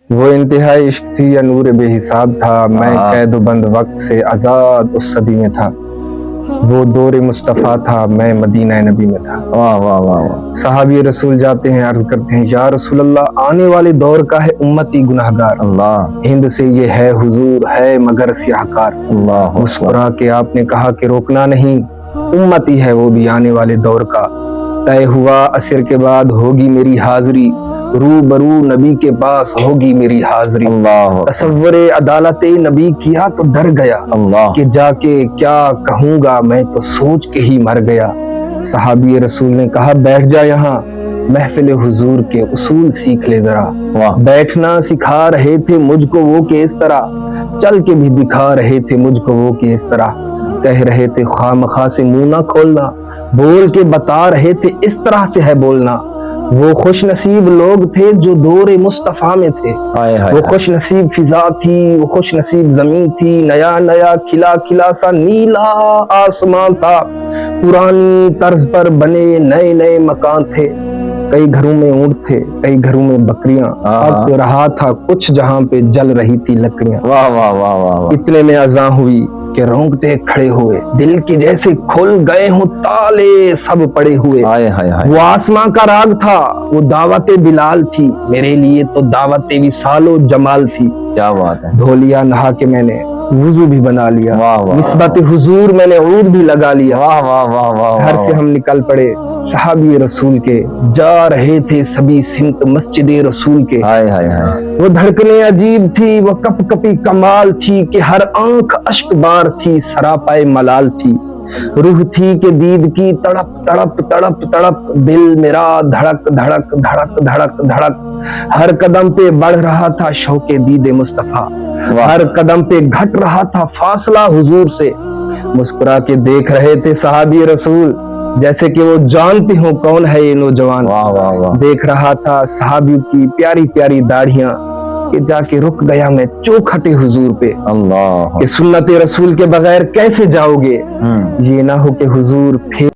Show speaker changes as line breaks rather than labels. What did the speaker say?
वो इंतहाई इश्क थी या नूर बेहिसाब था, मैं कैद बंद वक्त से आजाद उस सदी में था। वो दौर मुस्तफ़ा था, मैं मदीना नबी में था।
वाह वाह वाह वाह।
सहाबी रसूल जाते हैं, अर्ज करते हैं, या रसूल अल्लाह, आने वाले दौर का है उम्मती गुनाहगार।
अल्लाह
हिंद से ये है हुजूर, है मगर स्याहकार।
अल्लाह।
मुस्कुरा के आपने कहा कि रोकना नहीं, उम्मती है वो भी आने वाले दौर का। तय हुआ असर के बाद होगी मेरी हाजिरी, रूबरू नबी के पास होगी मेरी हाजिरी।
अल्लाह
तसव्वुरे अदालत नबी किया तो डर गया,
अल्लाह।
कि जाके क्या कहूंगा, मैं तो सोच के ही मर गया। सहाबी रसूल ने कहा, बैठ जा यहाँ, महफिल हुजूर के उसूल सीख ले जरा।
वाह।
बैठना सिखा रहे थे मुझको वो कि इस तरह, चल के भी दिखा रहे थे मुझको वो कि इस तरह। कह रहे थे खामखा से मुंह ना खोलना, बोल के बता रहे थे इस तरह से है बोलना। वो खुश नसीब लोग थे जो दौरे मुस्तफा में थे।
हाय हाय।
वो खुश नसीब फिजा थी, वो खुश नसीब जमीन थी। नया नया खिला खिला सा नीला आसमान था। पुरानी तर्ज पर बने नए नए मकान थे। कई घरों में ऊंट थे, कई घरों में बकरियां। अब रहा था कुछ जहां पे जल रही थी लकड़ियां।
वाह वाह वाह वाह।
इतने में अज़ां हुई कि रोंगटे खड़े हुए, दिल की जैसे खुल गए हों ताले सब पड़े हुए।
हाय हाय हाय।
वो आसमां का राग था, वो दावते बिलाल थी, मेरे लिए तो दावते विसालो जमाल थी।
क्या बात है।
धो लिया नहा के मैंने, वुजू भी बना लिया,
वाह वाह।
निस्बत हुजूर मैंने ऊद भी लगा लिया।
वाह वाह वाह वाह।
घर से हम निकल पड़े सहाबी रसूल के, जा रहे थे सभी सिमत मस्जिद रसूल के।
हाय हाय हाय।
वो धड़कने अजीब थी, वो कप कपी कमाल थी, कि हर आंख अश्क बार थी, सरापाए मलाल थी। रूह थी कि दीद की तड़प तड़प तड़प तड़प, दिल मेरा धड़क धड़क धड़क धड़क धड़क। हर कदम पे बढ़ रहा था शौके दीदे मुस्तफा, हर कदम पे घट रहा था फासला हुजूर से। मुस्कुरा के देख रहे थे सहाबी रसूल, जैसे कि वो जानते हो कौन है ये नौजवान।
वाह वाह वाह।
देख रहा था सहाबी की प्यारी प्यारी दाढ़ियां, कि जाके रुक गया मैं चौखटे हुजूर पे।
अल्लाह।
कि सुन्नत रसूल के बगैर कैसे जाओगे, ये ना हो कि हुजूर फिर